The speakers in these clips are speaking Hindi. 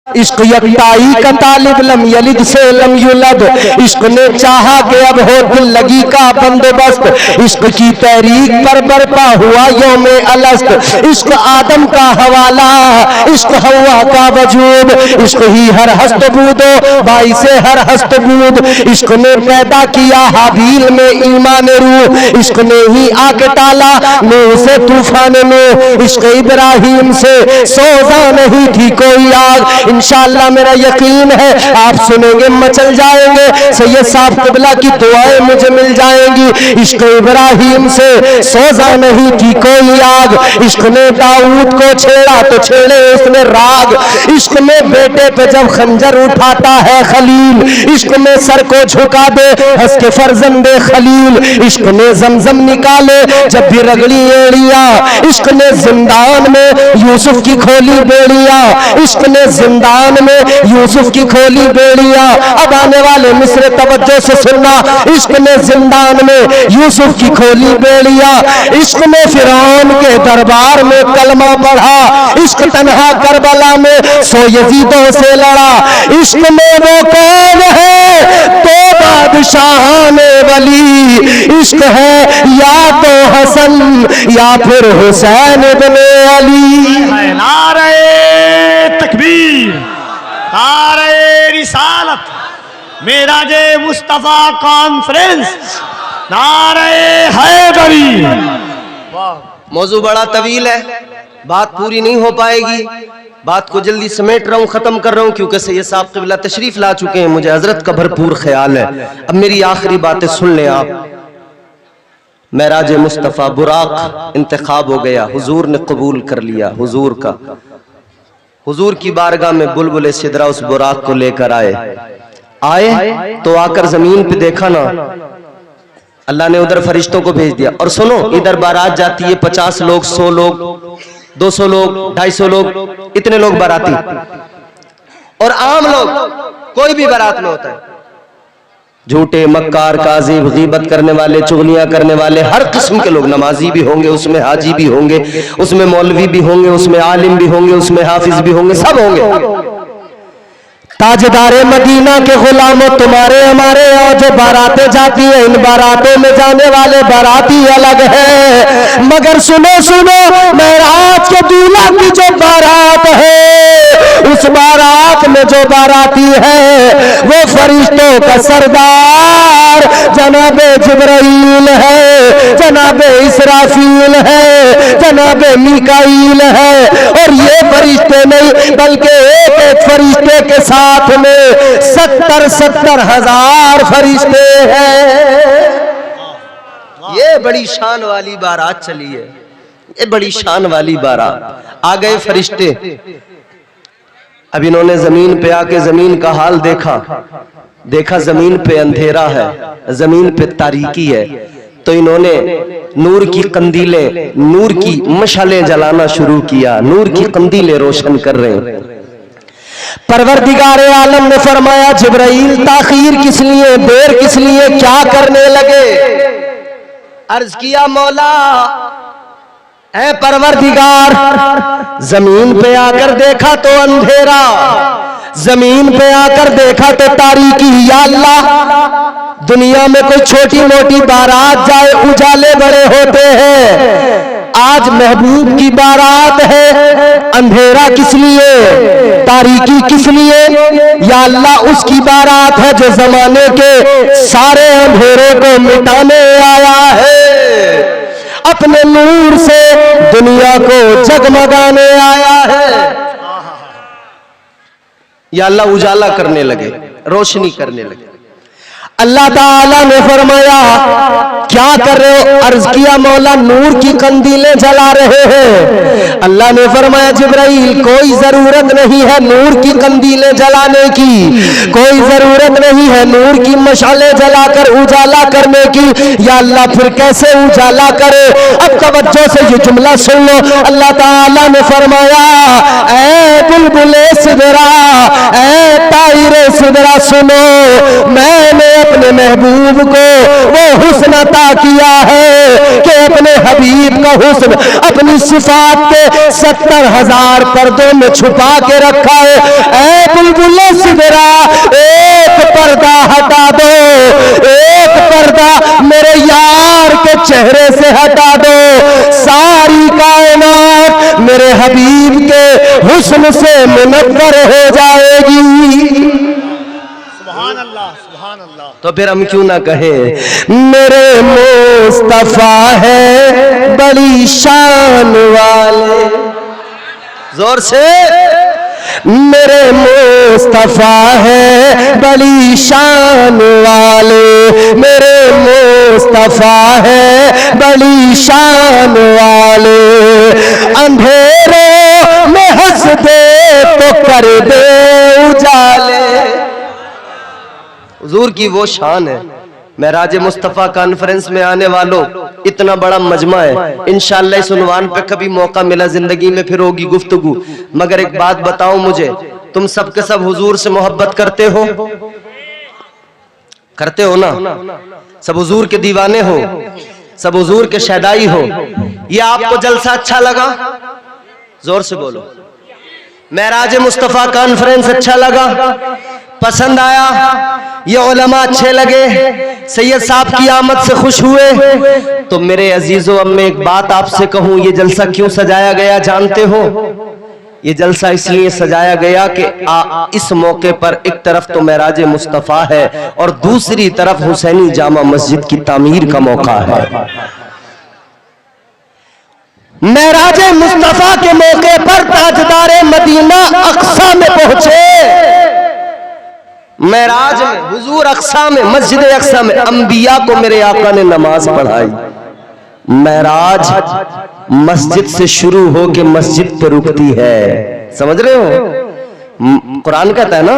इश्क यकताई का तालिब लम यलिद से लम युलद। इश्क ने चाहा कि अब हो दिल लगी का बंदोबस्त। इश्क की तहरीक पर बरपा हुआ यौम अलस्त। इश्क आदम का हवाला, इश्क हवा का वजूद। इश्क ही हर हस्त बूदो भाई से हर हस्त बूद। इश्क ने पैदा किया हाबील में ईमान रूह। इश्क ने ही आके टाला नूह से तूफान में। इश्क इब्राहिम से सोजा नहीं थी कोई आग। इंशाअल्लाह मेरा यकीन है आप सुनेंगे मचल जाएंगे। सैयद साहब क़िबला की दुआएं मुझे मिल जाएंगी। इश्क इब्राहिम से सोजा नहीं थी कोई आग। इश्क ने दाऊद को छेड़ा तो छेड़े उसने राग। इश्क में बेटे पे जब खंजर उठाता है खलील। इश्क में सर को झुका दे हंस के फर्जंदे खलील। इश्क ने जमजम निकाले जब भी रगड़ी एड़िया। इश्क ने जिंदान में यूसुफ की खोली बेड़िया। इश्क ने जिंदान में यूसुफ की खोली बेड़िया। अब आने वाले मिस्र तवज्जो से सुनना। इश्क ने जिंदान में यूसुफ की खोली बेड़िया। इश्क ने फिरौन के दरबार में कलमा पढ़ा। इश्क तन्हा करबला में सो यजीदों से लड़ा। इश्क में वो कौन है तो बादशाह ने वली। इश्क है या तो हसन या फिर हुसैन इब्ने अली। नारे तकबीर, नारे रिसालत, मेराजे मुस्तफा कॉन्फ्रेंस, नारे हैदरी। मौजू बड़ा तवील है, बात पूरी नहीं हो पाएगी। बात को जल्दी समेट रहा हूँ, खत्म कर रहा हूँ क्योंकि सैयद साहब क़िबला तशरीफ ला चुके हैं। मुझे हजरत का भरपूर ख्याल है। अब मेरी आखिरी बातें सुन लें आप। मेराज मुस्तफ़ा बुराक इंतखाब हो गया, हुजूर ने कबूल कर लिया हुजूर का। हुजूर की बारगाह में बुलबुल सिदरा उस बुराक को लेकर आए तो आकर जमीन पे देखा ना, अल्लाह ने उधर फरिश्तों को भेज दिया। और सुनो, इधर बारात जाती है 50 लोग, 100 लोग, 200 लोग, 250 लोग, इतने लोग बाराती। और आम लोग कोई भी बारात में होता है, झूठे, मक्कार, काज़िब, गीबत करने वाले, चुगलियां करने वाले, हर किस्म के लोग। नमाजी भी होंगे उसमें, हाजी भी होंगे उसमें, मौलवी भी होंगे उसमें, आलिम भी होंगे उसमें, हाफिज भी होंगे, सब होंगे। ताजदारे मदीना के गुलामों, तुम्हारे हमारे यहाँ जो बारातें जाती है, इन बारातों में जाने वाले बाराती अलग है। मगर सुनो सुनो, मेराज के दूल्हा की जो बारात है, उस बारात में जो बाराती है वो फरिश्तों का सरदार जनाबे जिब्राइल है, जनाबे इसराफील है, जनाबे मीकाईल है। और ये फरिश्ते नहीं बल्कि एक एक फरिश्ते के साथ में 70 हजार फरिश्ते हैं। ये बड़ी शान वाली बारात चली है, ये बड़ी शान वाली बारात। आ गए फरिश्ते। अब इन्होंने जमीन पे आके जमीन का हाल देखा जमीन पे अंधेरा है, जमीन पे तारीकी है। तो इन्होंने नूर की कंदीलें, नूर की मशालें जलाना शुरू किया। नूर की कंदीलें रोशन कर रहे हैं। परवरदिगारे आलम ने फरमाया, जिब्राइल ताखीर किस लिए, देर किस लिए, क्या करने लगे? अर्ज किया, मौला ऐ परवरदिगार, जमीन पे आकर देखा तो अंधेरा, जमीन पे आकर देखा तो तारीकी। या अल्लाह, दुनिया में कोई छोटी मोटी बारात जाए उजाले बड़े होते हैं, आज महबूब की बारात है, अंधेरा किस लिए, तारीकी किस लिए? या अल्लाह, उसकी बारात है जो जमाने के सारे अंधेरों को मिटाने आया है, अपने नूर से दुनिया को जगमगाने आया है। या अल्लाह उजाला करने लगे, रोशनी करने लगे। अल्लाह ताला ने फरमाया, क्या कर रहे हो? अर्ज किया, मौला नूर की कंदीलें जला रहे हैं। अल्लाह ने फरमाया, जिब्राइल कोई जरूरत नहीं है नूर की कंदीलें जलाने की, कोई जरूरत नहीं है नूर की मशालें जलाकर उजाला करने की। या अल्लाह, फिर कैसे उजाला करे? अब तवज्जो से ये जुमला सुन लो। अल्लाह ताला ने फरमाया, ऐ बुलबुले सिदरा, ऐ ताइरे सिदरा, सुनो, मैंने अपने महबूब को वो हुस्न अता किया है कि अपने हबीब का हुस्न अपनी सिफात के 70 हजार पर्दों में छुपा के रखा है। ऐ हुस्न से मुनव्वर हो जाएगी। सुभान अल्लाह, सुभान अल्लाह। तो फिर हम क्यों ना कहें मेरे मुस्तफा है बड़ी शान वाले, जोर से, मेरे मुस्तफा है बड़ी शान वाले, मेरे मुस्तफा है बड़ी शान वाले, अंधेरों में हंस दे तो कर दे उजाले। हुजूर की वो शान है। महराज मुस्तफ़ा कॉन्फ्रेंस में आने वालों, इतना बड़ा मजमा है, इंशाअल्लाह इस उन्वान पे कभी मौका मिला जिंदगी में फिर होगी गुफ्तगू। मगर एक बात बताओ मुझे, तुम सब के सब हुजूर से मोहब्बत करते हो? करते हो ना? सब हुजूर के दीवाने हो, सब हुजूर के शहदाई हो। ये आपको जलसा अच्छा लगा? जोर से बोलो। महराज मुस्तफ़ा कॉन्फ्रेंस अच्छा लगा, पसंद आया? ये उलमा अच्छे लगे, सैयद साहब की आमद से खुश हुए? तो मेरे अजीजों, अब मैं एक बात आपसे कहूं, ये जलसा क्यों सजाया गया जानते हो? ये जलसा इसलिए सजाया गया कि इस मौके पर एक तरफ तो महराज मुस्तफ़ा है और दूसरी तरफ हुसैनी जामा मस्जिद की तामीर का मौका है। महराज मुस्तफा के मौके पर ताजदारे मदीना अक्सा में पहुंचे। महराज में, हुजूर अक्सा में, मस्जिद अक्सा में अंबिया को मेरे आका ने नमाज पढ़ाई। महराज मस्जिद से शुरू हो के मस्जिद पे रुकती है, समझ रहे हो? कुरान कहता है ना,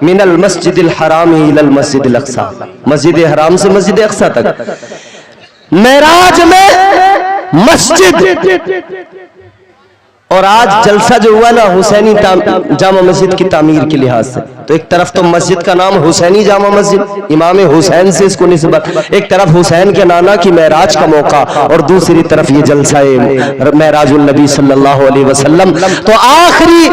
मिनल मस्जिदिल हराम इलल मस्जिदिल अक्सा, मस्जिद हराम से मस्जिद अक्सा तक। महराज में मस्जिद, और आज जलसा जो हुआ ना हुसैनी जामा मस्जिद की तामीर के लिहाज से, तो एक तरफ तो मस्जिद का नाम हुसैनी जामा मस्जिद, इमाम हुसैन से इसको निस्बत, एक तरफ हुसैन के नाना की महराज का मौका, और दूसरी तरफ ये जलसा महराजुल नबी सल्लल्लाहु अलैहि वसल्लम। तो आखिरी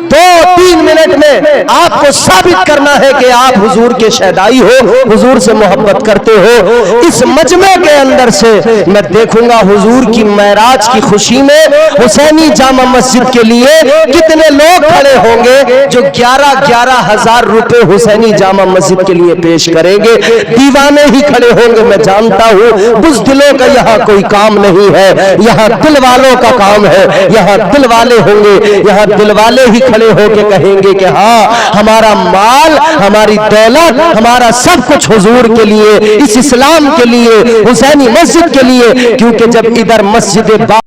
2-3 मिनट में आपको साबित करना है कि आप हुजूर के शहदाई हो, हुजूर से मोहब्बत करते हो। इस मजमे के अंदर से मैं देखूंगा हुजूर की महराज की खुशी में हुसैनी जामा मस्जिद के लिए कितने लोग खड़े होंगे जो 11-11 हजार रुपए हुसैनी जामा मस्जिद के लिए पेश करेंगे। दीवाने ही खड़े होंगे, मैं जानता हूं। बुज़दिलों का यहाँ कोई काम नहीं है, यहाँ दिल वालों का काम है। यहाँ दिल वाले होंगे, यहाँ दिल वाले ही खड़े होके कहेंगे कि हाँ, हमारा माल, हमारी दौलत, हमारा सब कुछ हुजूर के लिए, इस इस्लाम के लिए, हुसैनी मस्जिद के लिए। क्योंकि जब इधर मस्जिद